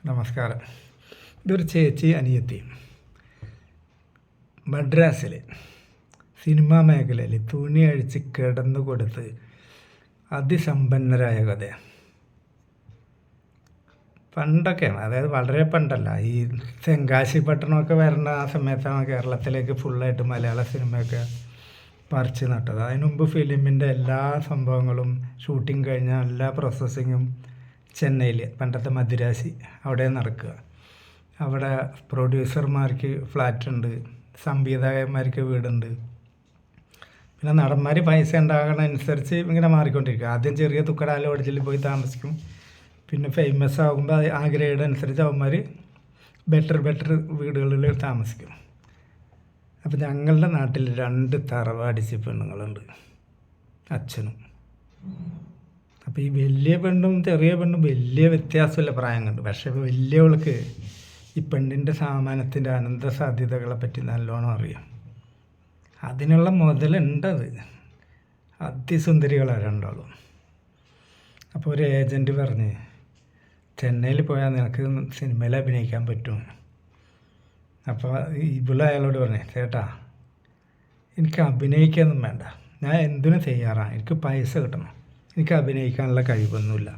നമസ്കാരം. ഇതൊരു ചേച്ചി അനിയത്തി മദ്രാസിൽ സിനിമാ മേഖലയിൽ തുണി അഴിച്ച് കിടന്നു കൊടുത്ത് അതിസമ്പന്നരായ കഥയാണ്. പണ്ടൊക്കെയാണ്, അതായത് വളരെ പണ്ടല്ല, ഈ തെങ്കാശി പട്ടണമൊക്കെ വരേണ്ട ആ സമയത്താണ് കേരളത്തിലേക്ക് ഫുള്ളായിട്ട് മലയാള സിനിമയൊക്കെ പറിച്ച് നട്ടത്. അതിനു മുമ്പ് ഫിലിമിൻ്റെ എല്ലാ സംഭവങ്ങളും ഷൂട്ടിങ് കഴിഞ്ഞ എല്ലാ പ്രോസസ്സിങ്ങും ചെന്നൈയിൽ, പണ്ടത്തെ മദിരാശി, അവിടെ നടക്കുക. അവിടെ പ്രൊഡ്യൂസർമാർക്ക് ഫ്ലാറ്റുണ്ട്, സംവിധായകന്മാർക്ക് വീടുണ്ട്. പിന്നെ നടന്മാർ പൈസ ഉണ്ടാകണമനുസരിച്ച് ഇങ്ങനെ മാറിക്കൊണ്ടിരിക്കുക. ആദ്യം ചെറിയ തുക്കട ലോഡ്ജിൽ പോയി താമസിക്കും. പിന്നെ ഫേമസ് ആകുമ്പോൾ ആ ഗ്രേഡ് അനുസരിച്ച് അവന്മാർ ബെറ്റർ വീടുകളിൽ താമസിക്കും. അപ്പോൾ ഞങ്ങളുടെ നാട്ടിൽ 2 തറവാടിച്ച് പെണ്ണുങ്ങളുണ്ട്, അച്ഛനും. അപ്പോൾ ഈ വലിയ പെണ്ണും ചെറിയ പെണ്ണും വലിയ വ്യത്യാസമില്ല പ്രായം കണ്ട്. പക്ഷേ വലിയവൾക്ക് ഈ പെണ്ണിൻ്റെ സാമാനത്തിൻ്റെ അനന്ത സാധ്യതകളെ പറ്റി നല്ലോണം അറിയാം. അതിനുള്ള മുതലുണ്ടത്. അതിസുന്ദരികളാണ് രണ്ടാളും. അപ്പോൾ ഒരു ഏജൻറ്റ് പറഞ്ഞ്, ചെന്നൈയിൽ പോയാൽ നിനക്ക് സിനിമയിൽ അഭിനയിക്കാൻ പറ്റും. അപ്പോൾ ഇവിടെ അയാളോട് പറഞ്ഞു, ചേട്ടാ എനിക്ക് അഭിനയിക്കാനൊന്നും വേണ്ട, ഞാൻ എന്തിനും തയ്യാറാണ്, എനിക്ക് പൈസ കിട്ടണം, എനിക്ക് അഭിനയിക്കാനുള്ള കഴിവൊന്നുമില്ല.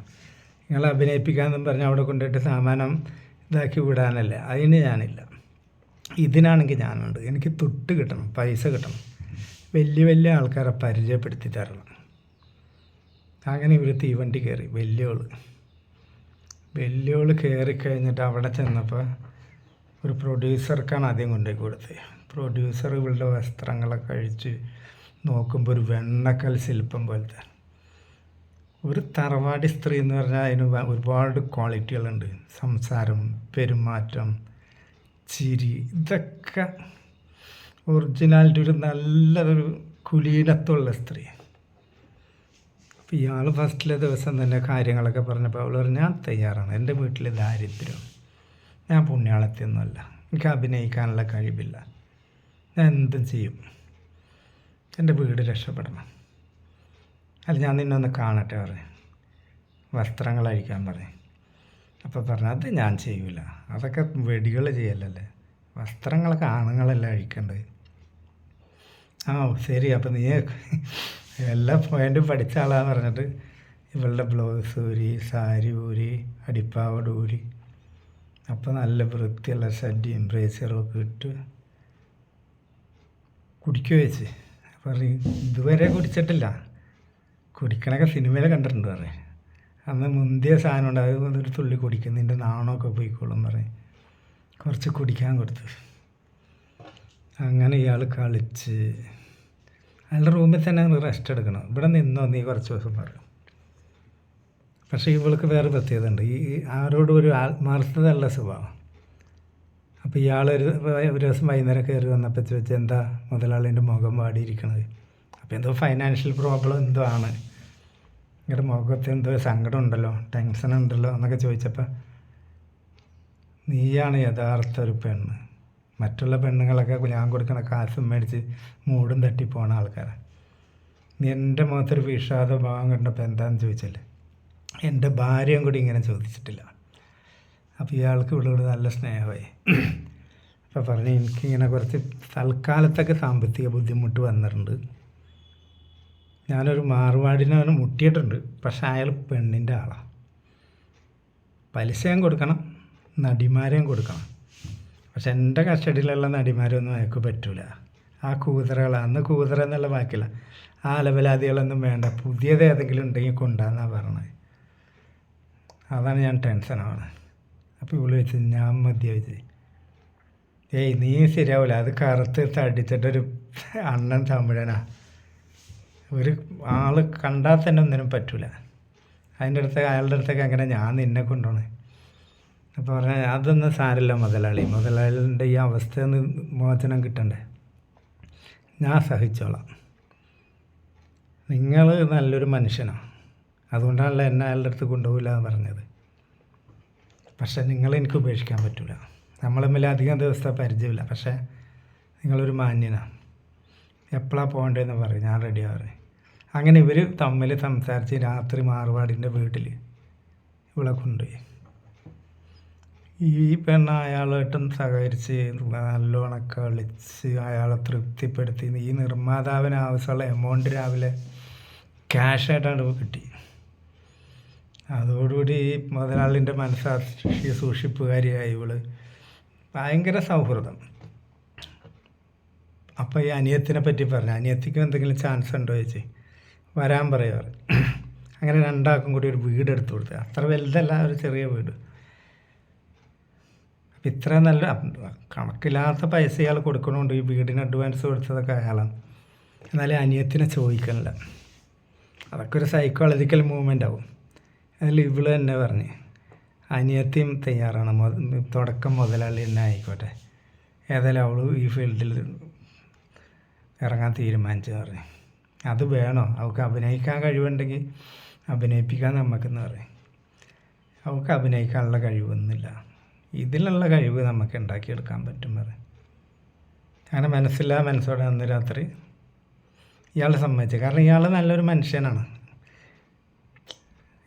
നിങ്ങൾ അഭിനയിപ്പിക്കാമെന്നും പറഞ്ഞ് അവിടെ കൊണ്ടുപോയിട്ട് സാമാനം ഇതാക്കി വിടാനല്ലേ, അതിന് ഞാനില്ല. ഇതിനാണെങ്കിൽ ഞാനുണ്ട്, എനിക്ക് തൊട്ട് കിട്ടണം, പൈസ കിട്ടണം, വലിയ ആൾക്കാരെ പരിചയപ്പെടുത്തി തരണം. അങ്ങനെ ഇവർ തീവണ്ടി കയറി. വലിയോള് കയറിക്കഴിഞ്ഞിട്ട് അവിടെ ചെന്നപ്പോൾ ഒരു പ്രൊഡ്യൂസർക്കാണ് ആദ്യം കൊണ്ടുപോയി കൊടുത്തത്. പ്രൊഡ്യൂസർ ഇവളുടെ വസ്ത്രങ്ങളൊക്കെ കഴിച്ച് നോക്കുമ്പോൾ ഒരു വെണ്ണക്കൽ ശില്പം പോലത്തെ ഒരു തറവാടി സ്ത്രീ എന്ന് പറഞ്ഞാൽ അതിന് ഒരുപാട് ക്വാളിറ്റികളുണ്ട്. സംസാരം, പെരുമാറ്റം, ചിരി, ഇതൊക്കെ ഒറിജിനാലിറ്റി, ഒരു നല്ലൊരു കുലീനത്തുള്ള സ്ത്രീ. അപ്പോൾ ഇയാൾ ഫസ്റ്റിലെ ദിവസം തന്നെ കാര്യങ്ങളൊക്കെ പറഞ്ഞപ്പോൾ അവൾ പറഞ്ഞു, ഞാൻ തയ്യാറാണ്, എൻ്റെ വീട്ടിൽ ദാരിദ്ര്യം, ഞാൻ പുണ്യാളത്തിയൊന്നുമല്ല, എനിക്ക് അഭിനയിക്കാനുള്ള കഴിവില്ല, ഞാൻ എന്തും ചെയ്യും, എൻ്റെ വീട് രക്ഷപ്പെടണം, അല്ല ഞാൻ നിന്നെ ഒന്ന് കാണട്ടെ പറയും, വസ്ത്രങ്ങൾ അഴിക്കാൻ പറയും. അപ്പോൾ പറഞ്ഞു, അത് ഞാൻ ചെയ്യൂല, അതൊക്കെ വെടികൾ ചെയ്യലല്ലേ, വസ്ത്രങ്ങളൊക്കെ ആണുങ്ങളെല്ലാം അഴിക്കേണ്ടത്. ആ ശരി, അപ്പോൾ നീ എല്ലാ പോയിൻറ്റും പഠിച്ച ആളാന്ന് പറഞ്ഞിട്ട് ഇവളുടെ ബ്ലൗസ് ഊരി, സാരി ഊരി, അടിപ്പാവട ഊരി, അപ്പോൾ നല്ല വൃത്തിയുള്ള ഷഡ്ഡിയും ബ്രേസറും ഒക്കെ ഇട്ട് കുടിക്കുക വെച്ച്. പറയും, ഇതുവരെ കുടിച്ചിട്ടില്ല, കുടിക്കണൊക്കെ സിനിമയിൽ കണ്ടിട്ടുണ്ട് പറയും. അന്ന് മുന്തിയ സാധനം ഉണ്ട്, അത് ഒരു തുള്ളി കുടിക്കും, നിൻ്റെ നാണമൊക്കെ പോയിക്കോളും പറയും. കുറച്ച് കുടിക്കാൻ കൊടുത്ത്. അങ്ങനെ ഇയാൾ കളിച്ച് അയാളുടെ റൂമിൽ തന്നെ റെസ്റ്റ് എടുക്കണം, ഇവിടെ നിന്നോ നീ കുറച്ച് ദിവസം പറയും. പക്ഷേ ഇവൾക്ക് വേറെ പ്രത്യേകത ഉണ്ട്, ഈ ആരോടും ഒരു ആത്മാർത്ഥതയുള്ള സ്വഭാവം. അപ്പോൾ ഇയാളൊരു ദിവസം വൈകുന്നേരം കയറി വന്നപ്പോൾ ചോദിച്ചാൽ, എന്താ മുതലാളിൻ്റെ മുഖം വാടിയിരിക്കണത്? അപ്പോൾ എന്തോ ഫൈനാൻഷ്യൽ പ്രോബ്ലം എന്തോ ആണ്, നിങ്ങളുടെ മുഖത്ത് എന്തോ സങ്കടം ഉണ്ടല്ലോ, ടെൻഷൻ ഉണ്ടല്ലോ എന്നൊക്കെ ചോദിച്ചപ്പോൾ, നീയാണ് യഥാർത്ഥ ഒരു പെണ്ണ്, മറ്റുള്ള പെണ്ണുങ്ങളൊക്കെ ഞാൻ കൊടുക്കണ കാശും മേടിച്ച് മൂടും തട്ടി പോണ ആൾക്കാരാണ്. നീ എൻ്റെ മുഖത്തൊരു വിഷാദ ഭാവം കണ്ടപ്പോൾ എന്താണെന്ന് ചോദിച്ചല്ലേ, എൻ്റെ ഭാര്യയും കൂടി ഇങ്ങനെ ചോദിച്ചിട്ടില്ല. അപ്പോൾ ഇയാൾക്ക് ഇവളോട് നല്ല സ്നേഹമായി. അപ്പോൾ പറഞ്ഞ്, എനിക്കിങ്ങനെ കുറച്ച് തൽക്കാലത്തൊക്കെ സാമ്പത്തിക ബുദ്ധിമുട്ട് വന്നിട്ടുണ്ട്, ഞാനൊരു മാർവാടിനെ മുട്ടിയിട്ടുണ്ട്, പക്ഷേ അയാൾ പെണ്ണിൻ്റെ ആളാണ്, പലിശയും കൊടുക്കണം, നടിമാരെയും കൊടുക്കണം. പക്ഷെ എൻ്റെ കസ്റ്റഡിയിലുള്ള നടിമാരൊന്നും അയാൾക്ക് പറ്റൂല. ആ കൂതറകൾ, അന്ന് കൂതറ എന്നുള്ള വാക്കില്ല, ആ അലവലാദികളൊന്നും വേണ്ട, പുതിയത് ഏതെങ്കിലും ഉണ്ടെങ്കിൽ കൊണ്ടാന്നാണ് പറഞ്ഞത്. അതാണ് ഞാൻ ടെൻഷനാണ്. അപ്പോൾ ഇവള് വെച്ച്, ഞാൻ മതിയാവിച്ച്, ഏയ് നീ ശരിയാവില്ല, അത് കറുത്ത് തടിച്ചിട്ടൊരു അണ്ണൻ തമിഴനാ, ഒരു ആൾ കണ്ടാൽ തന്നെ ഒന്നിനും പറ്റൂല, അയാളുടെ അടുത്തേക്ക് അങ്ങനെ ഞാൻ നിന്നെ കൊണ്ടുപോകണേ. അപ്പോൾ പറഞ്ഞാൽ, അതൊന്നും സാരമില്ല മുതലാളിൻ്റെ ഈ അവസ്ഥയിൽ നിന്ന് മോചനം കിട്ടണ്ടേ, ഞാൻ സഹിച്ചോളാം, നിങ്ങൾ നല്ലൊരു മനുഷ്യനാണ്, അതുകൊണ്ടാണല്ലോ എന്നെ അയാളുടെ അടുത്ത് കൊണ്ടുപോകില്ല എന്ന് പറഞ്ഞത്. പക്ഷേ നിങ്ങളെനിക്ക് ഉപേക്ഷിക്കാൻ പറ്റില്ല, നമ്മൾ തമ്മിൽ അധികം ദിവസത്തെ പരിചയമില്ല, പക്ഷേ നിങ്ങളൊരു മാന്യനാണ്, എപ്പോഴാണ് പോകേണ്ടതെന്ന് പറയും, ഞാൻ റെഡിയാണ് പറയും. അങ്ങനെ ഇവർ തമ്മിൽ സംസാരിച്ച് രാത്രി മാർവാടിൻ്റെ വീട്ടിൽ ഇവളെ കൊണ്ടുപോയി. ഈ പെണ്ണ് അയാളായിട്ടും സഹകരിച്ച് നല്ലോണം കളിച്ച് അയാളെ തൃപ്തിപ്പെടുത്തി ഈ നിർമ്മാതാവിന് ആവശ്യമുള്ള എമൗണ്ട് രാവിലെ ക്യാഷായിട്ടാണ് കിട്ടി. അതോടുകൂടി ഈ മുതലാളിൻ്റെ മനസ്സാക്ഷി സൂക്ഷിപ്പുകാരിയായി ഇവള്. ഭയങ്കര സൗഹൃദം. അപ്പോൾ ഈ അനിയത്തിനെ പറ്റി പറഞ്ഞു. അനിയത്തിക്ക് എന്തെങ്കിലും ചാൻസ് ഉണ്ടോ ചോദിച്ച് വരാൻ പറയാറ്. അങ്ങനെ രണ്ടാൾക്കും കൂടി ഒരു വീട് എടുത്തു കൊടുത്തത്. അത്ര വലുതല്ല, ഒരു ചെറിയ വീട്. അപ്പം ഇത്ര നല്ല കണക്കില്ലാത്ത പൈസ ഇയാൾ കൊടുക്കണമുണ്ട്. ഈ വീടിന് അഡ്വാൻസ് കൊടുത്തതൊക്കെ അയാളാണ്. എന്നാലും അനിയത്തിനെ ചോദിക്കണില്ല. അതൊക്കെ ഒരു സൈക്കോളജിക്കൽ മൂവ്മെൻ്റ് ആവും. അതിൽ ഇവള് തന്നെ പറഞ്ഞ് അനിയത്തിയും തയ്യാറാണ്, തുടക്കം മുതലാളി തന്നെ ആയിക്കോട്ടെ, ഏതായാലും അവൾ ഈ ഫീൽഡിൽ ഇറങ്ങാൻ തീരുമാനിച്ചെന്ന് പറഞ്ഞു. അത് വേണോ? അവൾക്ക് അഭിനയിക്കാൻ കഴിവുണ്ടെങ്കിൽ അഭിനയിപ്പിക്കാൻ നമുക്കെന്ന് പറയും. അവൾക്ക് അഭിനയിക്കാനുള്ള കഴിവൊന്നുമില്ല, ഇതിലുള്ള കഴിവ് നമുക്ക് ഉണ്ടാക്കിയെടുക്കാൻ പറ്റും പറയും. അങ്ങനെ മനസ്സോടെ അന്ന് രാത്രി ഇയാൾ സമ്മതിച്ചു. കാരണം ഇയാൾ നല്ലൊരു മനുഷ്യനാണ്.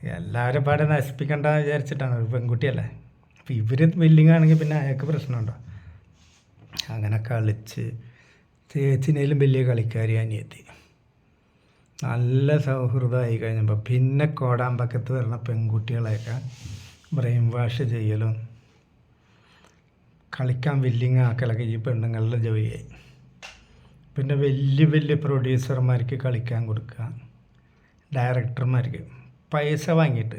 എല്ലാവരും പാടെ നശിപ്പിക്കണ്ട വിചാരിച്ചിട്ടാണ്, ഒരു പെൺകുട്ടിയല്ലേ. അപ്പം ഇവർ വില്ലിങ്ങാണെങ്കിൽ പിന്നെ അയാൾക്ക് പ്രശ്നമുണ്ടോ? അങ്ങനെ കളിച്ച് ചേച്ചിനേലും വലിയ കളിക്കാരി അനിയത്തി. നല്ല സൗഹൃദമായി കഴിഞ്ഞപ്പോൾ പിന്നെ കോടാമ്പക്കത്ത് വരുന്ന പെൺകുട്ടികളെയൊക്കെ ബ്രെയിൻ വാഷ് ചെയ്യലും കളിക്കാൻ വില്ലിങ് ആക്കലൊക്കെ ഈ പെണ്ണുങ്ങളുടെ ജോലിയായി. പിന്നെ വലിയ പ്രൊഡ്യൂസർമാർക്ക് കളിക്കാൻ കൊടുക്കുക, ഡയറക്ടർമാർക്ക് പൈസ വാങ്ങിയിട്ട്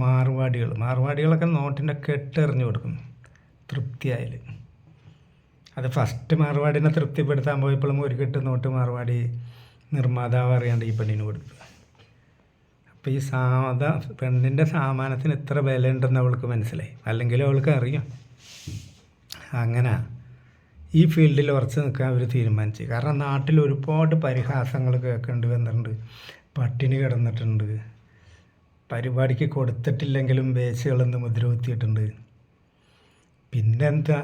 മാർവാടികളൊക്കെ നോട്ടിൻ്റെ കെട്ടെറിഞ്ഞ് കൊടുക്കും തൃപ്തിയായാൽ. അത് ഫസ്റ്റ് മാർവാടിനെ തൃപ്തിപ്പെടുത്താൻ പോയപ്പോഴും ഒരു കെട്ട് നോട്ട് മാർവാടി നിർമ്മാതാവ് അറിയാണ്ട് ഈ പെണ്ണിന് കൊടുത്തു. അപ്പോൾ ഈ പെണ്ണിൻ്റെ സാമാനത്തിന് ഇത്ര വില ഉണ്ടെന്ന് അവൾക്ക് മനസ്സിലായി, അല്ലെങ്കിൽ അവൾക്ക് അറിയാം. അങ്ങനെ ഈ ഫീൽഡിൽ ഉറച്ച് നിൽക്കാൻ അവർ തീരുമാനിച്ചു. കാരണം നാട്ടിൽ ഒരുപാട് പരിഹാസങ്ങൾ കേൾക്കേണ്ടി വന്നിട്ടുണ്ട്. പട്ടിണി കിടന്നിട്ടുണ്ട്, പരിപാടിക്ക് കൊടുത്തിട്ടില്ലെങ്കിലും വേശികളെന്ന് മുദ്ര കുത്തിയിട്ടുണ്ട്. പിന്നെന്താ,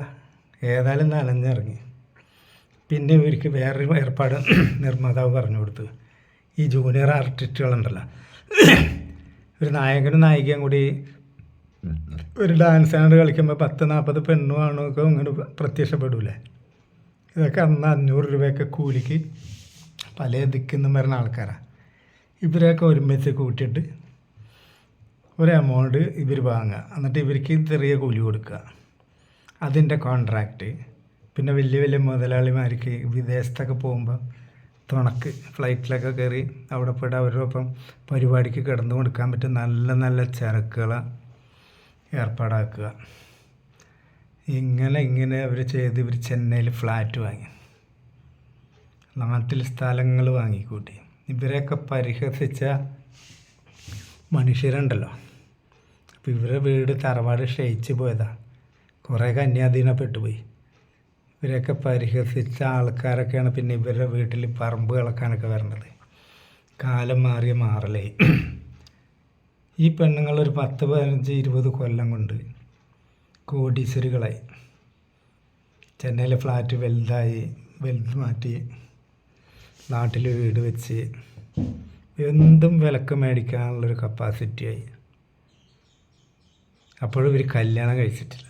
ഏതായാലും നനഞ്ഞിറങ്ങി. പിന്നെ ഇവർക്ക് വേറൊരു ഏർപ്പാട് നിർമ്മാതാവ് പറഞ്ഞു കൊടുത്തു. ഈ ജൂനിയർ ആർട്ടിസ്റ്റുകളുണ്ടല്ലോ, ഒരു നായകനും നായികയും കൂടി ഒരു ഡാൻസ് ആണ്ട് കളിക്കുമ്പോൾ 10-40 പെണ്ണും ആണൊക്കെ ഇങ്ങനെ പ്രത്യക്ഷപ്പെടൂലേ. ഇതൊക്കെ അന്ന് 500 രൂപയൊക്കെ കൂലിക്ക് പല ദിക്കുന്നും വരുന്ന ആൾക്കാരാണ്. ഇവരെയൊക്കെ ഒരുമിച്ച് കൂട്ടിയിട്ട് ഒരു എമൗണ്ട് ഇവർ വാങ്ങുക, എന്നിട്ട് ഇവർക്ക് ചെറിയ കൂലി കൊടുക്കുക. അതിൻ്റെ കോൺട്രാക്റ്റ്. പിന്നെ വലിയ മുതലാളിമാർക്ക് വിദേശത്തൊക്കെ പോകുമ്പോൾ തുണക്ക് ഫ്ലൈറ്റിലൊക്കെ കയറി അവിടെ പോയിട്ട് അവരോടൊപ്പം പരിപാടിക്ക് കിടന്നു കൊടുക്കാൻ പറ്റും നല്ല ചരക്കുകൾ ഏർപ്പാടാക്കുക. ഇങ്ങനെ അവർ ചെയ്ത് ഇവർ ചെന്നൈയിൽ ഫ്ലാറ്റ് വാങ്ങി, നാട്ടിൽ സ്ഥലങ്ങൾ വാങ്ങിക്കൂട്ടി. ഇവരെയൊക്കെ പരിഹസിച്ച മനുഷ്യരുണ്ടല്ലോ, അപ്പോൾ ഇവരെ വീട് തറവാട് ക്ഷയിച്ച് പോയതാണ്, കുറേ കന്യാധീനപ്പെട്ടുപോയി. ഇവരെയൊക്കെ പരിഹസിച്ച ആൾക്കാരൊക്കെയാണ് പിന്നെ ഇവരുടെ വീട്ടിൽ പറമ്പ് കളക്കാനൊക്കെ വരണത്. കാലം മാറലേ. ഈ പെണ്ണുങ്ങൾ ഒരു 10-15-20 കൊല്ലം കൊണ്ട് കോടീശ്വരികളായി. ചെന്നൈയിലെ ഫ്ലാറ്റ് വലുത് മാറ്റി നാട്ടിൽ വീട് വെച്ച് എന്തും വിലക്ക് മേടിക്കാനുള്ളൊരു കപ്പാസിറ്റിയായി. അപ്പോഴും ഇവർ കല്യാണം കഴിച്ചിട്ടില്ല.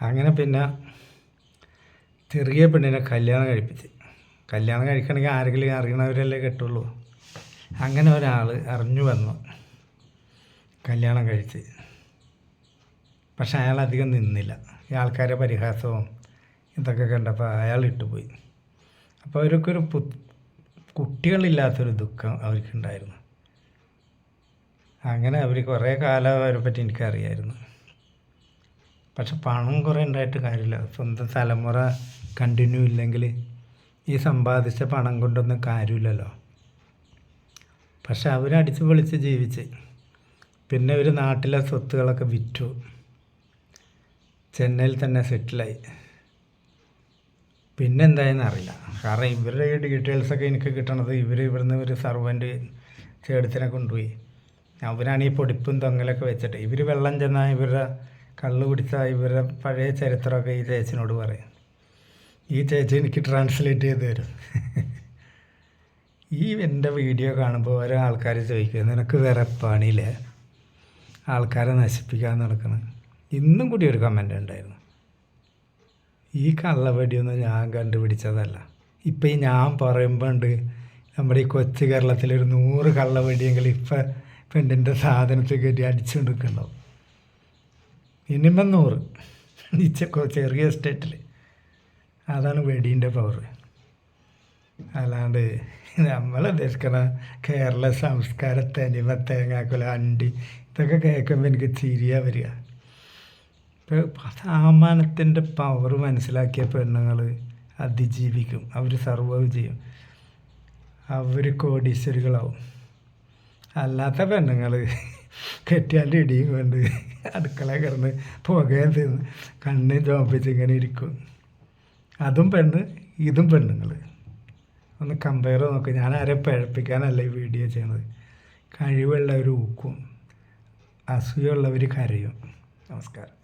അങ്ങനെ പിന്നെ ചെറിയ പെണ്ണിനെ കല്യാണം കഴിക്കണമെങ്കിൽ ആരെങ്കിലും അറിയണവരല്ലേ കെട്ടുള്ളൂ. അങ്ങനെ ഒരാൾ അറിഞ്ഞു വന്നു, കല്യാണം കഴിച്ച്. പക്ഷെ അയാൾ അധികം നിന്നില്ല. ഈ ആൾക്കാരെ പരിഹാസവും ഇതൊക്കെ കണ്ടപ്പോൾ അയാൾ ഇട്ടുപോയി. അപ്പോൾ അവർക്കൊരു കുട്ടികളില്ലാത്തൊരു ദുഃഖം അവർക്കുണ്ടായിരുന്നു. അങ്ങനെ അവർ കുറേ കാലം അവരെ പറ്റി എനിക്കറിയായിരുന്നു. പക്ഷെ പണം കുറേ ഉണ്ടായിട്ട് കാര്യമില്ല. സ്വന്തം തലമുറ കണ്ടിന്യൂ ഇല്ലെങ്കിൽ ഈ സമ്പാദിച്ച പണം കൊണ്ടൊന്നും കാര്യമില്ലല്ലോ. പക്ഷെ അവരടിച്ച് പൊളിച്ച് ജീവിച്ച് പിന്നെ ഒരു നാട്ടിലെ സ്വത്തുകളൊക്കെ വിറ്റു, ചെന്നൈയിൽ തന്നെ സെറ്റിലായി. പിന്നെ എന്തായെന്ന് അറിയില്ല. കാരണം ഇവരുടെ ഈ ഡീറ്റെയിൽസൊക്കെ എനിക്ക് കിട്ടണത് ഇവിടുന്ന് ഒരു സർവൻ്റ് ചേടത്തിനെ കൊണ്ടുപോയി. അവരാണ് ഈ പൊടിപ്പും തൊങ്ങലൊക്കെ വെച്ചിട്ട് ഇവർ വെള്ളം ചെന്നാൽ ഇവരുടെ കള്ള് കുടിച്ചാൽ ഇവരുടെ പഴയ ചരിത്രമൊക്കെ ഈ ചേച്ചിനോട് പറയും. ഈ ചേച്ചി എനിക്ക് ട്രാൻസ്ലേറ്റ് ചെയ്ത് തരും. ഈ എൻ്റെ വീഡിയോ കാണുമ്പോൾ ഓരോ ആൾക്കാർ ചോദിക്കുക, നിനക്ക് വേറെ പണിയില്ലേ, ആൾക്കാരെ നശിപ്പിക്കാൻ നടക്കണം. ഇന്നും കൂടി ഒരു കമൻ്റ് ഉണ്ടായിരുന്നു, ഈ കള്ളവെടിയൊന്നും ഞാൻ കണ്ടുപിടിച്ചതല്ല. ഇപ്പം ഈ ഞാൻ പറയുമ്പോൾ ഉണ്ട് നമ്മുടെ ഈ കൊച്ചു കേരളത്തിലൊരു 100 കള്ളവെടിയെങ്കിൽ ഇപ്പം പെണ്ണിൻ്റെ സാധനത്തിൽ കയറ്റി അടിച്ചുകൊണ്ടിരിക്കുന്നുണ്ടാവും. മിനിമം 100 ചെറിയ സ്റ്റേറ്റിൽ. അതാണ് വെടീൻ്റെ പവർ. അല്ലാണ്ട് നമ്മൾ ഉദ്ദേശിക്കണ കേരള സംസ്കാര തനിമ തേങ്ങാക്കുല അണ്ടി ഇതൊക്കെ കേൾക്കുമ്പോൾ എനിക്ക് ചിരിയാ വരിക. ഇപ്പോൾ സാമാനത്തിൻ്റെ പവർ മനസ്സിലാക്കിയ പെണ്ണുങ്ങൾ അതിജീവിക്കും, അവർ സർവൈവ് ചെയ്യും, അവർ കോടീശ്വരികളാവും. അല്ലാത്ത പെണ്ണുങ്ങൾ കെട്ടിയാൻ്റെ ഇടിയും കൊണ്ട് അടുക്കള കിടന്ന് പുകയും തിന്ന് കണ്ണ് ചോപ്പിച്ച് ഇങ്ങനെ ഇരിക്കും. അതും പെണ്ണ്, ഇതും പെണ്ണുങ്ങൾ. ഒന്ന് കമ്പയർ നോക്ക്. ഞാൻ ആരെയും പഴപ്പിക്കാനല്ല ഈ വീഡിയോ ചെയ്യണത്. കഴിവുള്ളവർ ഊക്കും, അസൂയുള്ളവർ കരയും. നമസ്കാരം.